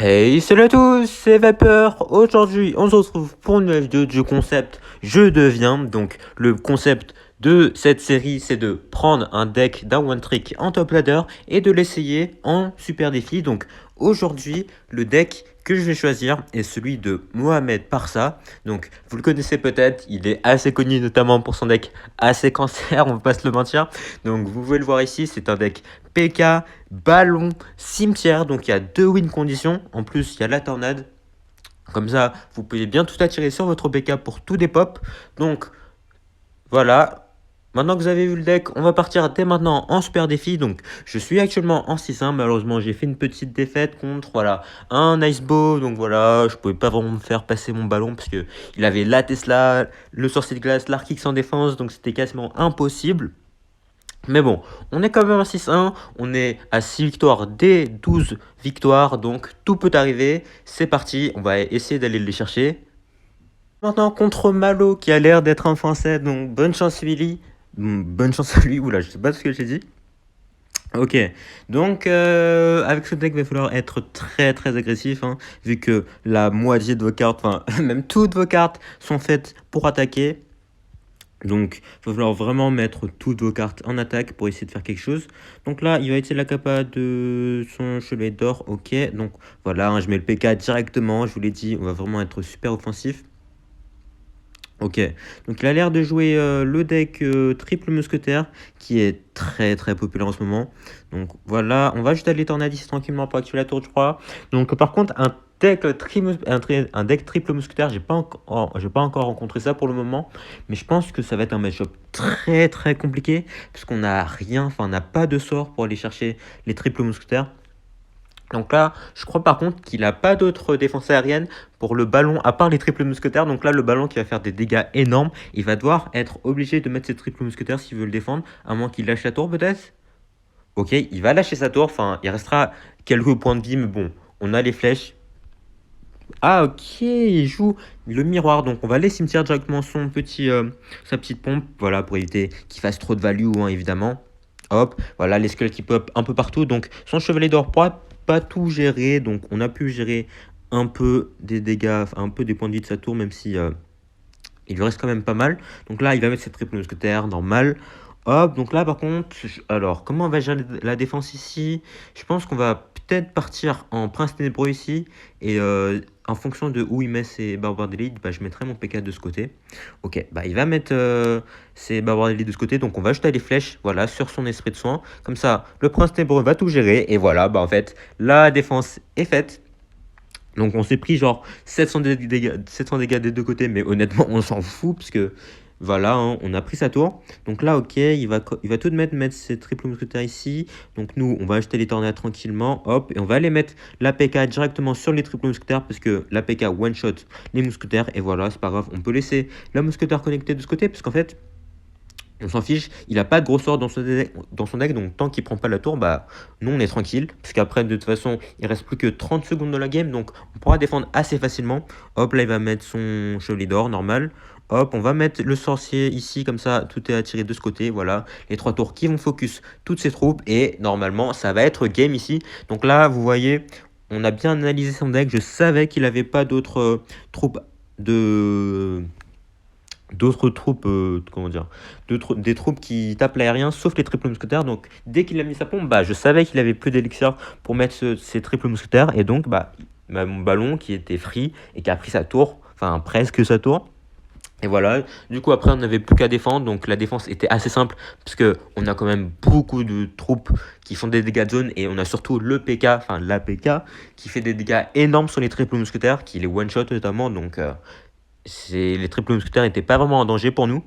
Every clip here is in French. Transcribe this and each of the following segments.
Hey, salut à tous, c'est Vapeur. Aujourd'hui, on se retrouve pour une nouvelle vidéo du concept Je deviens. Donc, le concept de cette série, c'est de prendre un deck d'un one trick en top ladder et de l'essayer en super défi. Donc, aujourd'hui, le deck que je vais choisir est celui de Mohamed Parsa. Donc, vous le connaissez peut-être, il est assez connu notamment pour son deck assez cancer, on ne va pas se le mentir. Donc, vous pouvez le voir ici, c'est un deck PK, ballon, cimetière. Donc, il y a deux win conditions. En plus, il y a la tornade. Comme ça, vous pouvez bien tout attirer sur votre PK pour tout des pop. Donc, voilà. Maintenant que vous avez vu le deck, on va partir dès maintenant en super défi. Donc, je suis actuellement en 6-1. Malheureusement, j'ai fait une petite défaite contre un Icebow. Donc voilà, je pouvais pas vraiment me faire passer mon ballon parce que il avait la Tesla, le sorcier de glace, l'Arkix en défense. Donc, c'était quasiment impossible. Mais bon, on est quand même à 6-1, on est à 6 victoires des 12 victoires, donc tout peut arriver. C'est parti, on va essayer d'aller les chercher. Maintenant contre Malo qui a l'air d'être un français, donc bonne chance Willy. Bonne chance à lui, oula, je sais pas ce que j'ai dit. Ok, donc avec ce deck, il va falloir être très très agressif, hein, vu que la moitié de vos cartes, enfin même toutes vos cartes sont faites pour attaquer. Donc, il va falloir vraiment mettre toutes vos cartes en attaque pour essayer de faire quelque chose. Donc là, il va utiliser la capa de son chevet d'or. Ok, donc voilà, hein, je mets le PK directement. Je vous l'ai dit, on va vraiment être super offensif. Ok, donc il a l'air de jouer le deck triple mousquetaire qui est très très populaire en ce moment. Donc voilà, on va juste aller tornadis tranquillement pour activer la tour, je crois. Donc par contre, un deck triple mousquetaire, j'ai pas encore rencontré ça pour le moment, mais je pense que ça va être un match-up très très compliqué parce qu'on n'a rien, enfin on n'a pas de sort pour aller chercher les triples mousquetaires. Donc là, je crois par contre qu'il n'a pas d'autre défense aérienne pour le ballon, à part les triples mousquetaires. Donc là, le ballon qui va faire des dégâts énormes, il va devoir être obligé de mettre ses triples mousquetaires s'il veut le défendre, à moins qu'il lâche la tour peut-être. Ok, il va lâcher sa tour, enfin, il restera quelques points de vie, mais bon, on a les flèches. Ah ok, il joue le miroir, donc on va aller cimetière directement sa petite pompe, voilà, pour éviter qu'il fasse trop de value, hein, évidemment. Hop, voilà, les squelettes qui pop un peu partout, donc son chevalier d'or pourra pas tout gérer, donc on a pu gérer un peu des dégâts, un peu des points de vie de sa tour, même si il lui reste quand même pas mal. Donc là, il va mettre cette triple mousquetaire, normal. Hop, donc là, par contre, alors, comment on va gérer la défense ici? Je pense qu'on va peut-être partir en prince ténébreux ici. Et en fonction de où il met ses barbares d'élite, bah, je mettrai mon PK de ce côté. Ok, bah, il va mettre ses barbares d'élite de ce côté. Donc on va jeter les flèches, voilà, sur son esprit de soin. Comme ça, le prince ténébreux va tout gérer. Et voilà, bah, en fait, la défense est faite. Donc on s'est pris genre 700 dégâts des deux côtés, mais honnêtement on s'en fout parce que voilà, hein, on a pris sa tour. Donc là, ok, il va tout de mettre ses triple mousquetaires ici. Donc nous, on va acheter les tornades tranquillement, hop, et on va aller mettre l'APK directement sur les triple mousquetaires parce que l'APK one shot les mousquetaires. Et voilà, c'est pas grave, on peut laisser la mousquetaire connectée de ce côté parce qu'en fait, on s'en fiche, il a pas de gros sort dans son deck, donc tant qu'il prend pas la tour, bah nous on est tranquille, parce qu'après de toute façon il reste plus que 30 secondes dans la game, donc on pourra défendre assez facilement. Hop, là il va mettre son chevalier d'or, normal. Hop, on va mettre le sorcier ici, comme ça tout est attiré de ce côté, voilà. Les 3 tours qui vont focus toutes ces troupes, et normalement ça va être game ici. Donc là vous voyez, on a bien analysé son deck, je savais qu'il avait pas d'autres troupes de d'autres troupes, comment dire, des troupes qui tapent l'aérien, sauf les triples mousquetaires. Donc, dès qu'il a mis sa pompe, bah, je savais qu'il avait plus d'élixir pour mettre ses triples mousquetaires. Et donc, bah, mon ballon qui était free et qui a pris sa tour, enfin presque sa tour. Et voilà, du coup après on n'avait plus qu'à défendre, donc la défense était assez simple parce que on a quand même beaucoup de troupes qui font des dégâts de zone et on a surtout le PK, enfin l'APK qui fait des dégâts énormes sur les triples mousquetaires, qui les one shot notamment, donc les triples mousquetaires n'étaient pas vraiment en danger pour nous.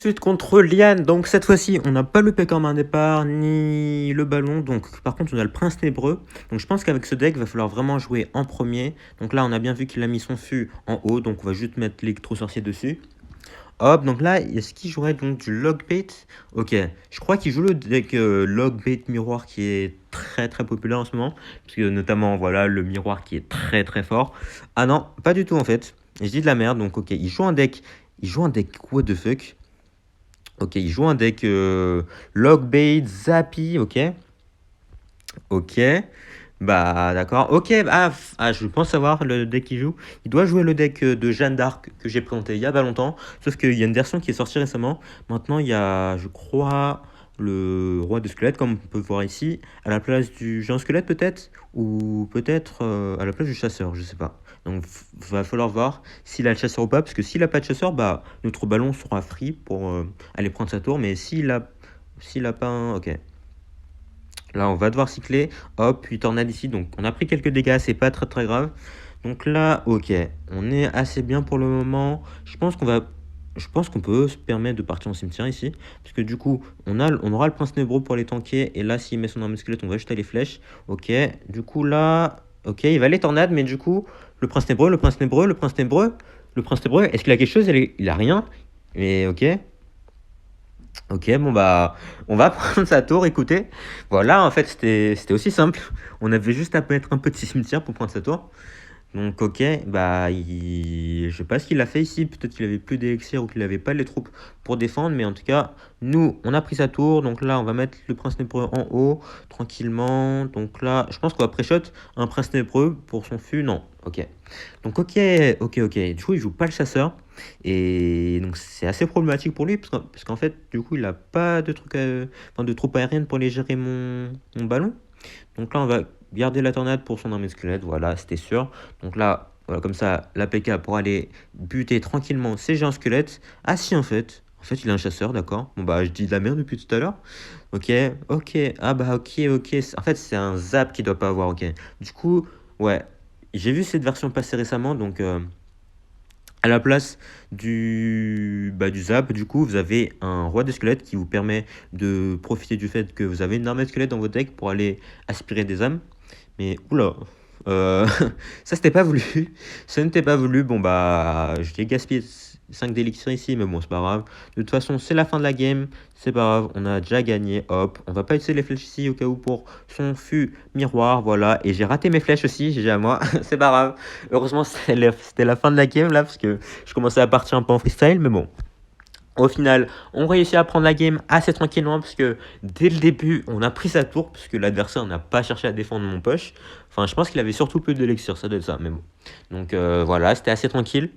Ensuite contre Liane, donc cette fois-ci on n'a pas le PK en main départ ni le ballon, donc par contre on a le prince ténébreux. Donc je pense qu'avec ce deck il va falloir vraiment jouer en premier. Donc là on a bien vu qu'il a mis son fût en haut, donc on va juste mettre l'électro sorcier dessus. Hop, donc là est-ce qu'il jouerait donc du logbait? Ok, je crois qu'il joue le deck logbait miroir qui est très très populaire en ce moment, parce que notamment voilà le miroir qui est très très fort. Ah non, pas du tout en fait. Je dis de la merde, donc ok, il joue un deck what the fuck. Ok, il joue un deck Logbait, Zappy, ok. Ok. Bah d'accord, ok, je pense savoir le deck qu'il joue. Il doit jouer le deck de Jeanne d'Arc que j'ai présenté il y a pas longtemps, sauf qu'il y a une version qui est sortie récemment. Maintenant, il y a, je crois, le roi de squelette, comme on peut voir ici, à la place du géant squelette peut-être, ou peut-être à la place du chasseur, je sais pas. Donc, va falloir voir s'il a le chasseur ou pas, parce que s'il a pas de chasseur, bah notre ballon sera free pour aller prendre sa tour, mais s'il a pas un, ok. Là, on va devoir cycler. Hop, puis tornade ici. Donc, on a pris quelques dégâts. C'est pas très très grave. Donc là, ok. On est assez bien pour le moment. Je pense qu'on peut se permettre de partir en cimetière ici. Parce que du coup, on aura le prince nébreux pour les tanker. Et là, s'il met son arme squelette, on va jeter les flèches. Ok. Du coup, là. Ok, il va les tornades. Mais du coup, le prince nébreux, le prince nébreux, le prince nébreux. Le prince nébreux, est-ce qu'il a quelque chose? Il a rien. Mais ok. Ok, bon bah, on va prendre sa tour, écoutez. Voilà, en fait, c'était aussi simple. On avait juste à mettre un petit cimetière pour prendre sa tour. Donc ok, je sais pas ce qu'il a fait ici, peut-être qu'il avait plus d'élixir ou qu'il avait pas les troupes pour défendre, mais en tout cas, nous, on a pris sa tour, donc là, on va mettre le prince nébreux en haut, tranquillement, donc là, je pense qu'on va pré-shot un prince nébreux pour son fût, non, ok. Donc ok, du coup, il joue pas le chasseur, et donc c'est assez problématique pour lui, parce qu'en fait, du coup, il a pas de de troupes aériennes pour aller gérer mon ballon. Donc là, on va garder la tornade pour son armée squelette. Voilà, c'était sûr. Donc là, voilà, comme ça, l'APK pourra aller buter tranquillement ses géants squelettes. Ah si, en fait, il est un chasseur, d'accord. Bon bah, je dis de la merde depuis tout à l'heure. Ok, ok. Ah bah ok. En fait, c'est un zap qu'il doit pas avoir, ok. Du coup, ouais. J'ai vu cette version passer récemment, donc à la place du zap, du coup, vous avez un roi des squelettes qui vous permet de profiter du fait que vous avez une armée de squelettes dans votre deck pour aller aspirer des âmes. Mais oula, euh, ça c'était pas voulu. Ça n'était pas voulu. Bon bah, j'ai gaspillé 5 d'élixirs ici, mais bon, c'est pas grave. De toute façon, c'est la fin de la game. C'est pas grave, on a déjà gagné. Hop, on va pas utiliser les flèches ici au cas où pour son fût miroir. Voilà, et j'ai raté mes flèches aussi. J'ai à moi. C'est pas grave. Heureusement, c'était la fin de la game là, parce que je commençais à partir un peu en freestyle, mais bon. Au final, on réussit à prendre la game assez tranquillement parce que dès le début, on a pris sa tour parce que l'adversaire n'a pas cherché à défendre mon poche. Enfin, je pense qu'il avait surtout peu d'élixir, ça doit être ça, mais bon. Donc voilà, c'était assez tranquille.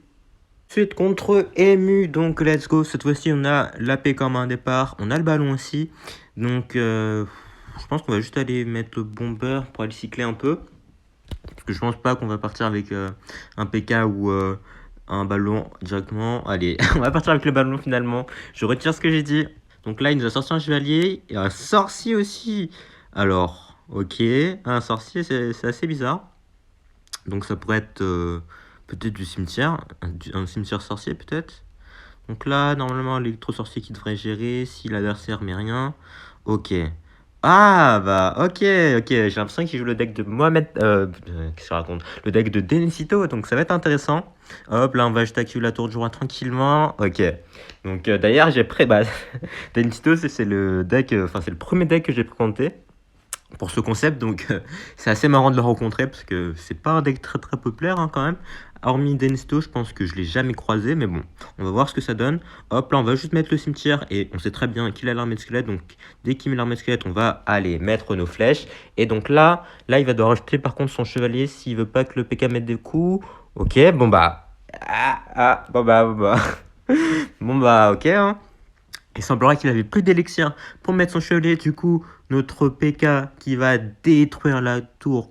Ensuite, contre Emu, donc let's go. Cette fois-ci, on a l'AP comme un départ, on a le ballon aussi. Donc je pense qu'on va juste aller mettre le bomber pour aller cycler un peu. Parce que je pense pas qu'on va partir avec un PK ou un ballon directement. Allez, on va partir avec le ballon finalement. Je retire ce que j'ai dit. Donc là, il nous a sorti un chevalier et un sorcier aussi. Alors, ok, un sorcier, c'est assez bizarre. Donc ça pourrait être peut-être du cimetière, un cimetière sorcier peut-être. Donc là, normalement, l'électro-sorcier qui devrait gérer si l'adversaire met rien. Ok. Ah, bah, ok. J'ai l'impression qu'il joue le deck de Mohamed. Qu'est-ce que je raconte? Le deck de Denicito, donc ça va être intéressant. Hop, là, on va juste activer la tour de joie tranquillement. Ok. Donc, d'ailleurs, j'ai prêt. Bah, Denicito, c'est le deck. Enfin, c'est le premier deck que j'ai présenté pour ce concept, donc c'est assez marrant de le rencontrer parce que c'est pas un deck très très populaire hein, quand même. Hormis Densto, je pense que je l'ai jamais croisé, mais bon, on va voir ce que ça donne. Hop, là on va juste mettre le cimetière et on sait très bien qu'il a l'armée de squelette, donc dès qu'il met l'armée de squelette, on va aller mettre nos flèches. Et donc là il va devoir rajouter par contre son chevalier s'il veut pas que le PK mette des coups. Ok, bon bah, bon bah, bon bah, ok. Hein. Il semblerait qu'il avait plus d'élixir pour mettre son chevalier. Du coup, notre PK qui va détruire la tour.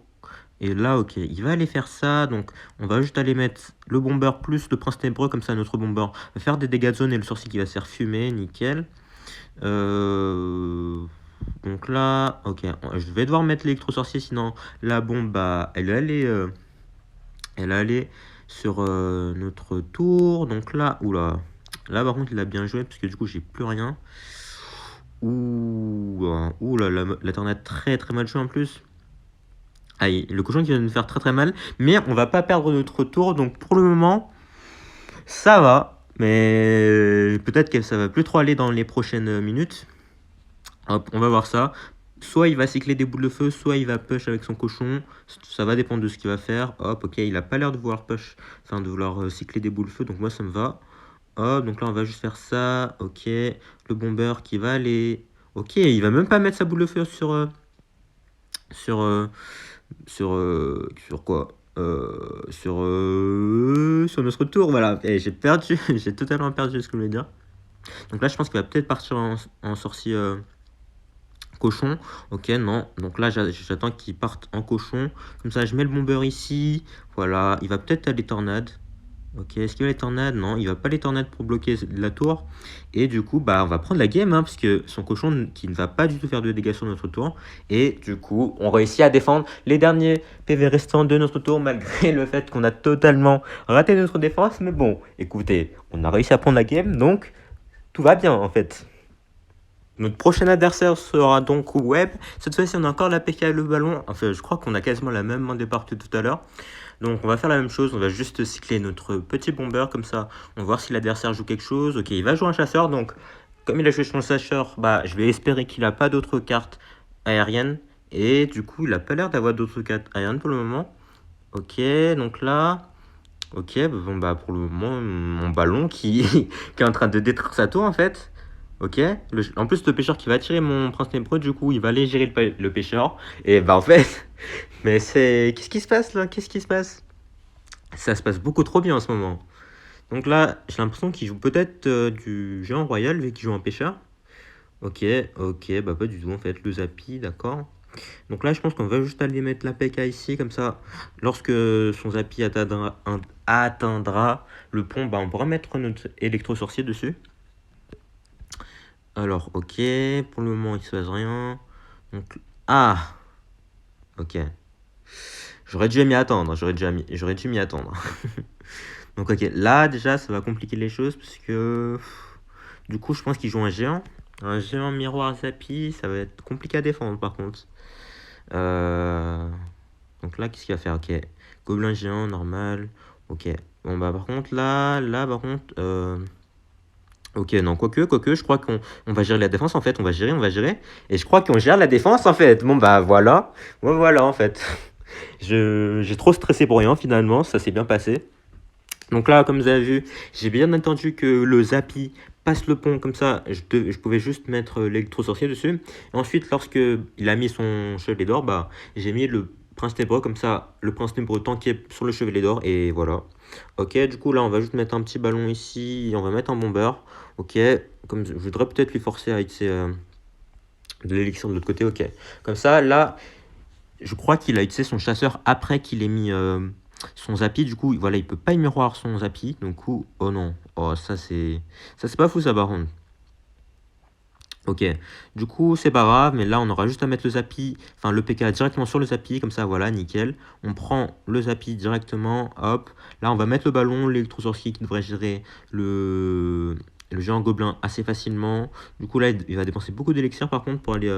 Et là, ok, il va aller faire ça. Donc, on va juste aller mettre le bomber plus le prince ténébreux. Comme ça, notre bomber va faire des dégâts de zone et le sorcier qui va se faire fumer. Nickel. Donc là, ok, je vais devoir mettre l'électro-sorcier. Sinon, la bombe, bah, elle allait sur notre tour. Donc là, oula. Là, par contre, il a bien joué parce que du coup, j'ai plus rien. Ouh là, la tornade très très mal jouée en plus. Aïe, le cochon qui vient de nous faire très très mal. Mais on va pas perdre notre tour. Donc pour le moment, ça va. Mais peut-être que ça va plus trop aller dans les prochaines minutes. Hop, on va voir ça. Soit il va cycler des boules de feu, soit il va push avec son cochon. Ça va dépendre de ce qu'il va faire. Hop, ok, il a pas l'air de vouloir push, enfin de vouloir cycler des boules de feu. Donc moi ça me va. Hop, donc là on va juste faire ça. Ok, le bomber qui va aller. Ok, il va même pas mettre sa boule de feu sur sur quoi? Sur notre tour, voilà. Et j'ai perdu, j'ai totalement perdu ce que je voulais dire. Donc là, je pense qu'il va peut-être partir en sorcier cochon. Ok, non. Donc là, j'attends qu'il parte en cochon. Comme ça, je mets le bomber ici. Voilà, il va peut-être aller tornade. Ok, est-ce qu'il va les tornades? Non, il va pas les tornades pour bloquer la tour. Et du coup, bah, on va prendre la game, hein, parce que son cochon qui ne va pas du tout faire de dégâts sur notre tour. Et du coup, on réussit à défendre les derniers PV restants de notre tour, malgré le fait qu'on a totalement raté notre défense. Mais bon, écoutez, on a réussi à prendre la game, donc tout va bien en fait. Notre prochain adversaire sera donc Web. Cette fois-ci, on a encore la PK et le ballon. Enfin, je crois qu'on a quasiment la même main départ que tout à l'heure. Donc on va faire la même chose, on va juste cycler notre petit bomber comme ça, on va voir si l'adversaire joue quelque chose. Ok, il va jouer un chasseur, donc comme il a joué son chasseur, bah je vais espérer qu'il n'a pas d'autres cartes aériennes. Et du coup, il n'a pas l'air d'avoir d'autres cartes aériennes pour le moment. Ok, donc là... Ok, bon bah pour le moment, mon ballon qui, qui est en train de détruire sa tour en fait. Ok, en plus le pêcheur qui va tirer mon prince ténébreux, du coup il va aller gérer le pêcheur. Et bah en fait, mais c'est... Qu'est-ce qui se passe là? Qu'est-ce qui se passe? Ça se passe beaucoup trop bien en ce moment. Donc là, j'ai l'impression qu'il joue peut-être du géant royal vu qu'il joue un pêcheur. Ok, ok, bah pas du tout en fait, le Zapi, d'accord. Donc là, je pense qu'on va juste aller mettre la PK ici, comme ça, lorsque son Zapi atteindra le pont, bah on pourra mettre notre électro-sorcier dessus. Alors, ok, pour le moment, il se passe rien. Donc, ah, ok. J'aurais dû m'y attendre, j'aurais dû m'y attendre. Donc ok, là déjà ça va compliquer les choses parce que du coup je pense qu'ils jouent un géant. Un géant miroir Zapi, ça va être compliqué à défendre par contre. Donc là qu'est-ce qu'il va faire? Ok, gobelin géant normal. Ok, bon bah par contre là par contre... Ok, non, quoique, je crois qu'on va gérer la défense en fait, on va gérer. Et je crois qu'on gère la défense en fait. Bon bah voilà, voilà en fait. J'ai trop stressé pour rien finalement, ça s'est bien passé. Donc là, comme vous avez vu, j'ai bien entendu que le Zapi passe le pont comme ça, je pouvais juste mettre l'électro-sorcier dessus. Et ensuite, lorsque il a mis son chevalet d'or, bah, j'ai mis le prince ténébreux comme ça, le prince ténébreux tanké sur le chevalet d'or, et voilà. Ok, du coup là, on va juste mettre un petit ballon ici, et on va mettre un bomber. Ok, comme je voudrais peut-être lui forcer à utiliser de l'élixir de l'autre côté, ok. Comme ça, là, je crois qu'il a utilisé son chasseur après qu'il ait mis son Zapi. Du coup, voilà, il peut pas y miroir son Zapi. Donc, coup, oh non. Oh, ça c'est pas fou ça par contre. Ok, du coup, c'est pas grave, mais là, on aura juste à mettre le Zapi, enfin le PK directement sur le Zapi, comme ça, voilà, nickel. On prend le Zapi directement, hop. Là, on va mettre le ballon, l'électro-sorcier qui devrait gérer le géant gobelin assez facilement. Du coup, là, il va dépenser beaucoup d'élixir par contre pour aller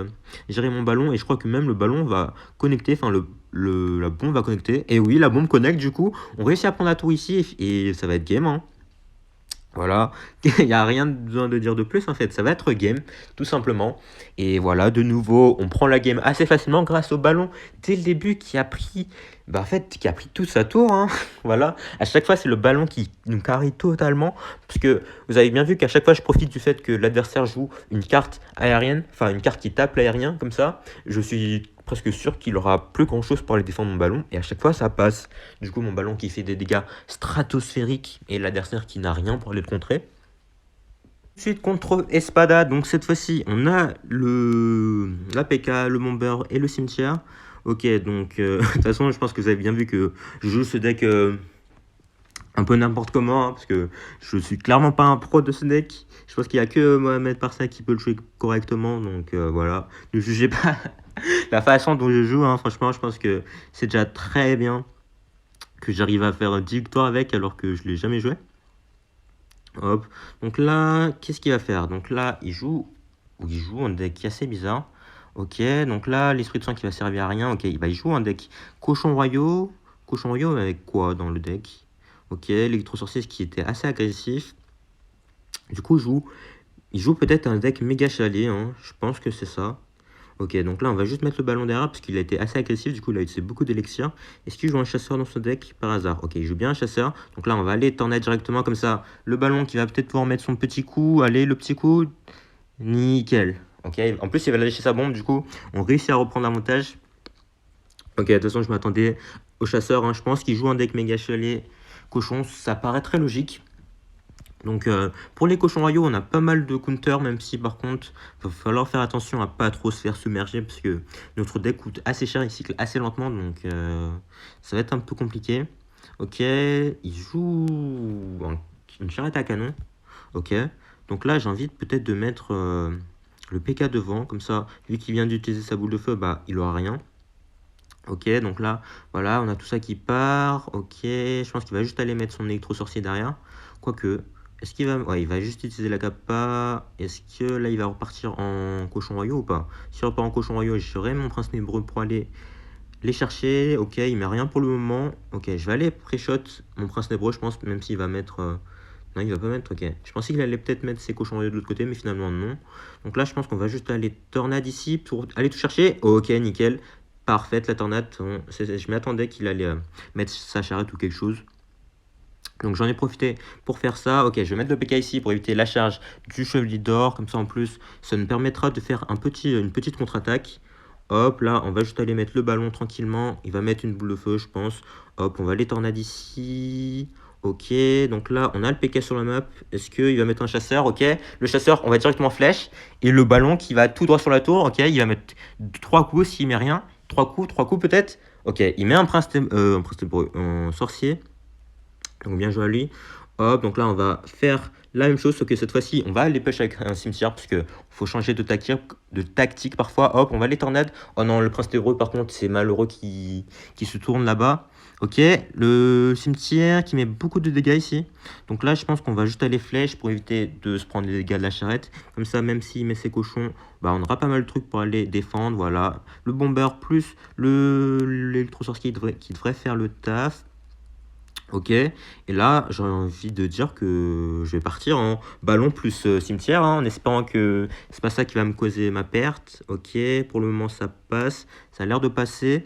gérer mon ballon. Et je crois que même le ballon va connecter, enfin la bombe va connecter. Et oui, la bombe connecte, du coup, on réussit à prendre la tour ici et ça va être game, hein. Voilà, il n'y a rien besoin de dire de plus en fait, ça va être game, tout simplement. Et voilà, de nouveau, on prend la game assez facilement grâce au ballon dès le début qui a pris, bah en fait, qui a pris toute sa tour, hein. Voilà, à chaque fois c'est le ballon qui nous carry totalement, parce que vous avez bien vu qu'à chaque fois je profite du fait que l'adversaire joue une carte aérienne, enfin une carte qui tape l'aérien, comme ça, je suis presque sûr qu'il aura plus grand chose pour aller défendre mon ballon, et à chaque fois ça passe. Du coup, mon ballon qui fait des dégâts stratosphériques et l'adversaire qui n'a rien pour aller le contrer. Ensuite, contre Espada, donc cette fois-ci, on a l'APK, le bomber et le cimetière. Ok, donc de toute façon, je pense que vous avez bien vu que je joue ce deck un peu n'importe comment, hein, parce que je suis clairement pas un pro de ce deck. Je pense qu'il n'y a que Mohamed Parsa qui peut le jouer correctement, donc voilà. Ne jugez pas la façon dont je joue, hein. Franchement, je pense que c'est déjà très bien que j'arrive à faire 10 victoires avec alors que je l'ai jamais joué. Hop. Donc là, qu'est-ce qu'il va faire? Donc là, il joue un deck assez bizarre. Ok, donc là, l'esprit de sang qui va servir à rien. Ok, il joue un deck cochon royaux. Cochon royaux avec quoi dans le deck? Ok, l'électro-sorcier qui était assez agressif. Du coup, il joue peut-être un deck méga chalet, hein. Je pense que c'est ça. Ok, donc là, on va juste mettre le ballon derrière parce qu'il a été assez agressif. Du coup, il a utilisé beaucoup d'élixir. Est-ce qu'il joue un chasseur dans son deck par hasard? Ok, il joue bien un chasseur. Donc là, on va aller tornade directement comme ça. Le ballon qui va peut-être pouvoir mettre son petit coup. Allez, le petit coup. Nickel. Ok, en plus, il va lâcher sa bombe. Du coup, on réussit à reprendre l'avantage. Ok, de toute façon, je m'attendais au chasseur, hein. Je pense qu'il joue un deck méga chalet cochon, ça paraît très logique. Donc pour les cochons royaux, on a pas mal de counters, même si par contre, il va falloir faire attention à pas trop se faire submerger, parce que notre deck coûte assez cher, il cycle assez lentement, donc ça va être un peu compliqué. Ok, il joue une charrette à canon. Ok, donc là j'ai envie peut-être de mettre le PK devant, comme ça, vu qu'il vient d'utiliser sa boule de feu, bah il aura rien. Ok, donc là, voilà, on a tout ça qui part. Ok, je pense qu'il va juste aller mettre son électro-sorcier derrière. Quoique, est-ce qu'il va... Ouais, il va juste utiliser la capa. Est-ce que là, il va repartir en cochon royaux ou pas? S'il repart en cochon royaux, j'aurai mon prince nébreux pour aller les chercher. Ok, il met rien pour le moment. Ok, je vais aller pré-shot mon prince nébreux, je pense, même s'il va mettre... Non, il va pas mettre, ok. Je pensais qu'il allait peut-être mettre ses cochons royaux de l'autre côté, mais finalement non. Donc là, je pense qu'on va juste aller tornade ici pour aller tout chercher. Ok, nickel. Parfaite la tornade. Je m'attendais qu'il allait mettre sa charrette ou quelque chose. Donc j'en ai profité pour faire ça. Ok, je vais mettre le PK ici pour éviter la charge du chevalier d'or. Comme ça en plus, ça nous permettra de faire une petite contre-attaque. Hop, là, on va juste aller mettre le ballon tranquillement. Il va mettre une boule de feu, je pense. Hop, on va les tornades ici. Ok, donc là, on a le PK sur la map. Est-ce qu'il va mettre un chasseur? Ok, le chasseur, on va directement flèche. Et le ballon qui va tout droit sur la tour. Ok, il va mettre 3 coups s'il met rien. 3 coups peut-être. Ok, il met un un sorcier. Donc bien joué à lui. Hop, donc là on va faire la même chose, sauf que cette fois-ci on va aller push avec un cimetière parce que faut changer de tactique parfois. Hop, on va les tornades. Oh non, le prince ténébreux par contre c'est malheureux qui se tourne là-bas. Ok, le cimetière qui met beaucoup de dégâts ici. Donc là je pense qu'on va juste aller flèche pour éviter de se prendre les dégâts de la charrette. Comme ça, même s'il met ses cochons, bah on aura pas mal de trucs pour aller défendre. Voilà, le bomber plus l'électro-sorcier qui devrait faire le taf. Ok, et là j'ai envie de dire que je vais partir en ballon plus cimetière, hein, en espérant que c'est pas ça qui va me causer ma perte. Ok, pour le moment ça passe, ça a l'air de passer.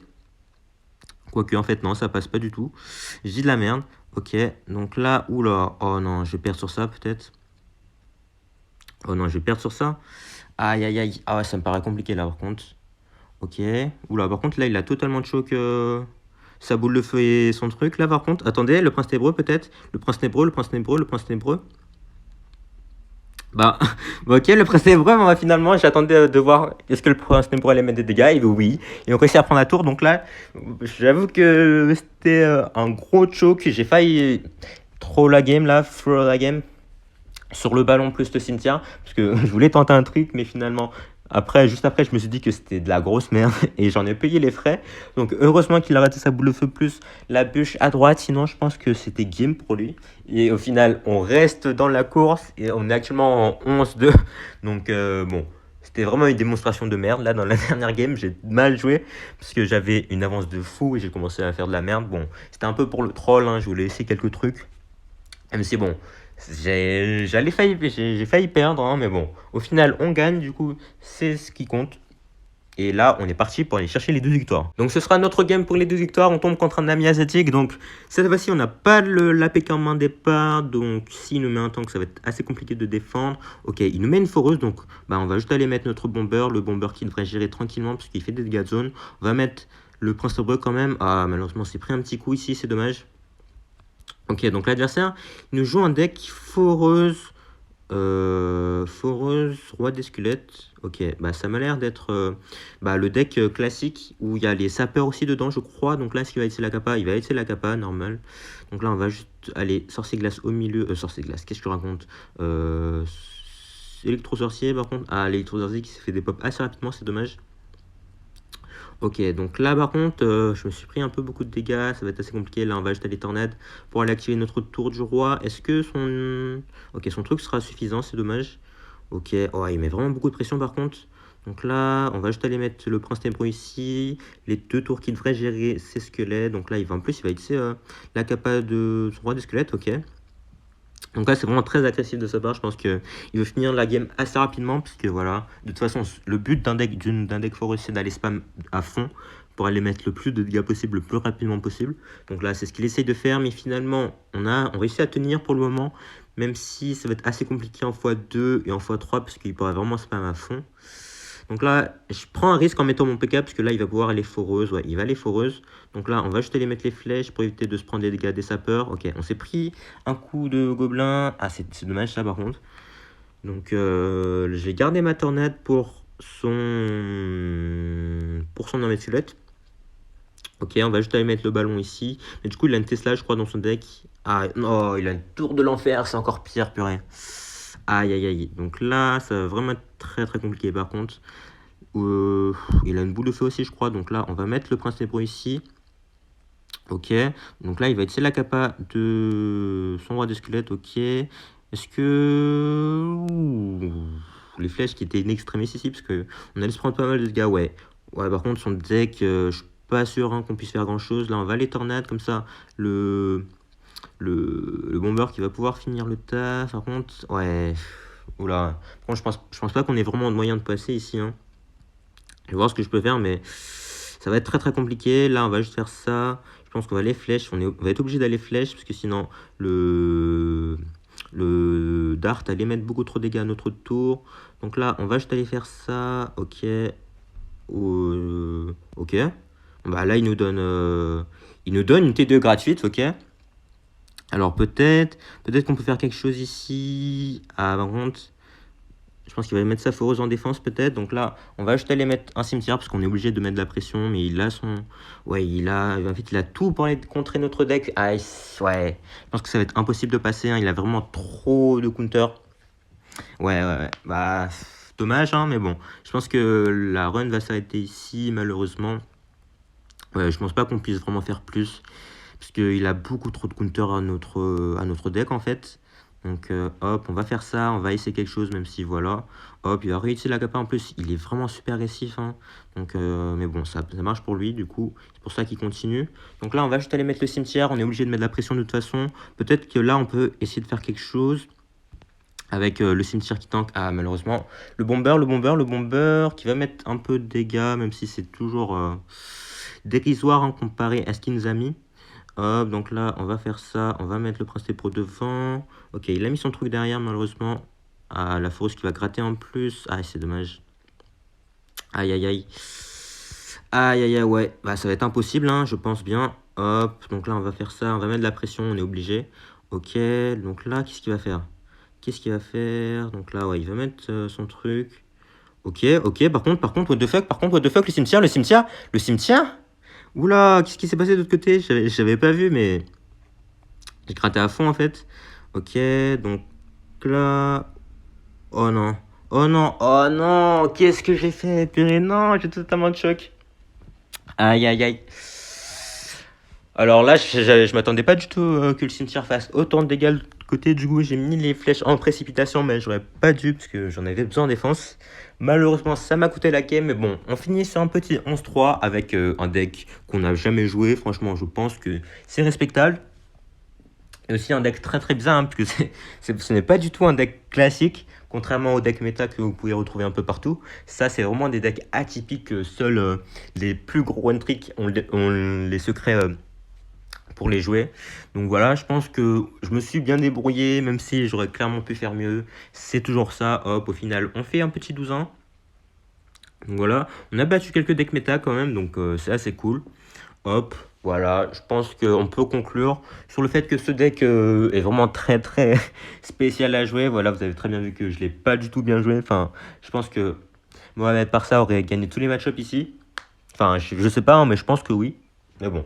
Quoique en fait non, ça passe pas du tout. Je dis de la merde. Ok, donc là, oula, oh non, je vais perdre sur ça peut-être. Oh non, je vais perdre sur ça. Aïe aïe aïe, ah ouais, ça me paraît compliqué là par contre. Ok, oula, par contre là il a totalement de choc. Sa boule de feu et son truc. Là, par contre, attendez, le prince ténébreux peut-être. Le prince nébreux, le prince nébreux, le prince nébreux. Bah, ok, le prince nébreux, moi, finalement, j'attendais de voir est-ce que le prince nébreux allait mettre des dégâts. Et oui, et on réussit à prendre la tour. Donc là, j'avoue que c'était un gros choke. J'ai failli throw la game là, throw la game sur le ballon plus le cimetière, parce que je voulais tenter un truc, mais finalement, juste après, je me suis dit que c'était de la grosse merde, et j'en ai payé les frais. Donc heureusement qu'il a raté sa boule de feu plus la bûche à droite, sinon je pense que c'était game pour lui. Et au final, on reste dans la course, et on est actuellement en 11-2, donc bon... C'était vraiment une démonstration de merde. Là, dans la dernière game, j'ai mal joué parce que j'avais une avance de fou et j'ai commencé à faire de la merde. Bon, c'était un peu pour le troll, hein, je voulais essayer quelques trucs. Même si bon, j'ai failli perdre, hein, mais bon, au final on gagne, du coup c'est ce qui compte. Et là on est parti pour aller chercher les 2 victoires. Donc ce sera notre game pour les 2 victoires, on tombe contre un ami asiatique, donc cette fois-ci on n'a pas l'APK en main départ, donc s'il nous met un tank ça va être assez compliqué de défendre. Ok, il nous met une foreuse, donc bah, on va juste aller mettre notre bomber, le bomber qui devrait gérer tranquillement parce qu'il fait des dégâts de zone. On va mettre le prince de quand même, ah malheureusement c'est pris un petit coup ici, c'est dommage. Ok, donc l'adversaire, il nous joue un deck foreuse, roi des squelettes. Ok, bah ça m'a l'air d'être le deck classique où il y a les sapeurs aussi dedans, je crois. Donc là, est-ce qu'il va utiliser la capa? Il va utiliser la capa, normal. Donc là, on va juste aller sorcier glace au milieu. Sorcier glace, qu'est-ce que je raconte? Électro-sorcier, par contre. Ah, l'électro-sorcier qui s'est fait des pop assez rapidement, c'est dommage. Ok, donc là par contre, je me suis pris un peu beaucoup de dégâts, ça va être assez compliqué. Là, on va ajouter les tornades pour aller activer notre tour du roi. Est-ce que son... Ok, son truc sera suffisant, c'est dommage. Ok, oh, il met vraiment beaucoup de pression par contre. Donc là, on va juste aller mettre le prince ténébreux ici. Les 2 tours qui devraient gérer ses squelettes. Donc là, en plus, il va utiliser la capa de son roi des squelettes, ok. Donc là, c'est vraiment très agressif de sa part. Je pense qu'il veut finir la game assez rapidement. Puisque voilà, de toute façon, le but d'un deck forest, c'est d'aller spam à fond pour aller mettre le plus de dégâts possible, le plus rapidement possible. Donc là, c'est ce qu'il essaye de faire. Mais finalement, on réussit à tenir pour le moment. Même si ça va être assez compliqué en x2 et en x3. Parce qu'il pourrait vraiment spam à fond. Donc là, je prends un risque en mettant mon PK, parce que là, il va pouvoir aller foreuse. Ouais, il va aller foreuse. Donc là, on va juste aller mettre les flèches pour éviter de se prendre des dégâts des sapeurs. Ok, on s'est pris un coup de gobelin. Ah, c'est dommage ça, par contre. Donc, j'ai gardé ma tornade pour son armée de squelette. Ok, on va juste aller mettre le ballon ici. Mais du coup, il a une Tesla, je crois, dans son deck. Ah, non, il a une tour de l'enfer, c'est encore pire, purée. Aïe, aïe, aïe. Donc là, ça va vraiment être très, très compliqué, par contre. Il a une boule de feu aussi, je crois. Donc là, on va mettre le prince ténébreux ici. Ok. Donc là, il va utiliser la capa de son roi de squelette. Ok. Est-ce que... Ouh, les flèches qui étaient in extremis ici, parce qu'on allait se prendre pas mal de dégâts, ouais. Ouais, par contre, son deck, je suis pas sûr hein, qu'on puisse faire grand-chose. Là, on va les tornades, comme ça, le bomber qui va pouvoir finir le taf. Par contre, ouais... Oula. Bon, je pense pas qu'on ait vraiment de moyen de passer ici, hein. Je vais voir ce que je peux faire, mais ça va être très très compliqué. Là, on va juste faire ça. Je pense qu'on va aller flèche. On va être obligé d'aller flèche, parce que sinon, le dart allait mettre beaucoup trop de dégâts à notre tour. Donc là, on va juste aller faire ça. Ok. Ok. Bah là, il nous donne une T2 gratuite, ok. Alors peut-être qu'on peut faire quelque chose ici. Ah, par contre, je pense qu'il va mettre sa foreuse en défense peut-être. Donc là, on va juste aller mettre un cimetière parce qu'on est obligé de mettre de la pression. Mais il a son... Ouais, en fait, il a tout pour aller contrer notre deck. Ah, ouais. Je pense que ça va être impossible de passer. Hein. Il a vraiment trop de counter. Ouais. Bah, dommage, hein, mais bon. Je pense que la run va s'arrêter ici, malheureusement. Ouais, je pense pas qu'on puisse vraiment faire plus. Parce qu'il a beaucoup trop de counter à notre deck, en fait. Donc, hop, on va faire ça. On va essayer quelque chose, même si, voilà. Hop, il va réutiliser la capa. En plus, il est vraiment super agressif. Hein. Donc, mais bon, ça marche pour lui, du coup. C'est pour ça qu'il continue. Donc là, on va juste aller mettre le cimetière. On est obligé de mettre de la pression de toute façon. Peut-être que là, on peut essayer de faire quelque chose. Avec le cimetière qui tank. Ah, malheureusement. Le bomber qui va mettre un peu de dégâts, même si c'est toujours dérisoire hein, comparé à ce qu'il nous a mis. Hop, donc là, on va faire ça. On va mettre le prince pro devant. Ok, il a mis son truc derrière, malheureusement. Ah, la foreuse qui va gratter en plus. Ah, c'est dommage. Aïe, aïe, aïe. Aïe, aïe, aïe, ouais. Bah, ça va être impossible, hein, je pense bien. Hop, donc là, on va faire ça. On va mettre de la pression, on est obligé. Ok, donc là, qu'est-ce qu'il va faire? Donc là, ouais, il va mettre son truc. Ok, par contre, what the fuck, le cimetière? Oula, qu'est-ce qui s'est passé de l'autre côté? J'avais pas vu, mais j'ai gratté à fond, en fait. Ok, donc là... Oh non, qu'est-ce que j'ai fait? Purée, non, j'ai totalement de choc. Aïe, aïe, aïe. Alors là, je m'attendais pas du tout que le cimetière fasse autant de dégâts de côté. Du coup, j'ai mis les flèches en précipitation, mais j'aurais pas dû parce que j'en avais besoin en défense. Malheureusement, ça m'a coûté la game, mais bon, on finit sur un petit 11-3 avec un deck qu'on n'a jamais joué. Franchement, je pense que c'est respectable. Et aussi un deck très très bizarre, hein, parce que ce n'est pas du tout un deck classique, contrairement au deck méta que vous pouvez retrouver un peu partout. Ça, c'est vraiment des decks atypiques que seuls les plus gros one trick ont les secrets pour les jouer. Donc voilà, je pense que je me suis bien débrouillé, même si j'aurais clairement pu faire mieux. C'est toujours ça, hop, au final, on fait un petit 12-1. Donc voilà, on a battu quelques decks méta quand même, donc c'est assez cool. Hop, voilà, je pense qu'on peut conclure sur le fait que ce deck est vraiment très très spécial à jouer. Voilà, vous avez très bien vu que je ne l'ai pas du tout bien joué. Enfin, je pense que Mohamed Parsa aurait gagné tous les match-ups ici. Enfin, je sais pas, hein, mais je pense que oui. Mais bon,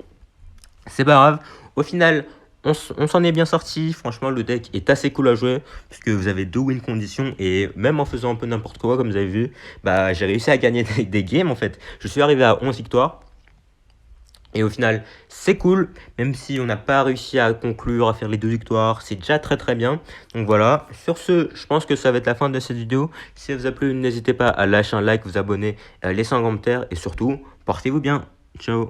c'est pas grave. Au final, on s'en est bien sorti. Franchement, le deck est assez cool à jouer. Puisque vous avez 2 win conditions. Et même en faisant un peu n'importe quoi, comme vous avez vu, bah, j'ai réussi à gagner des games en fait. Je suis arrivé à 11 victoires. Et au final, c'est cool, même si on n'a pas réussi à conclure, à faire les 2 victoires, c'est déjà très très bien. Donc voilà, sur ce, je pense que ça va être la fin de cette vidéo. Si ça vous a plu, n'hésitez pas à lâcher un like, vous abonner, à laisser un commentaire et surtout, portez-vous bien. Ciao.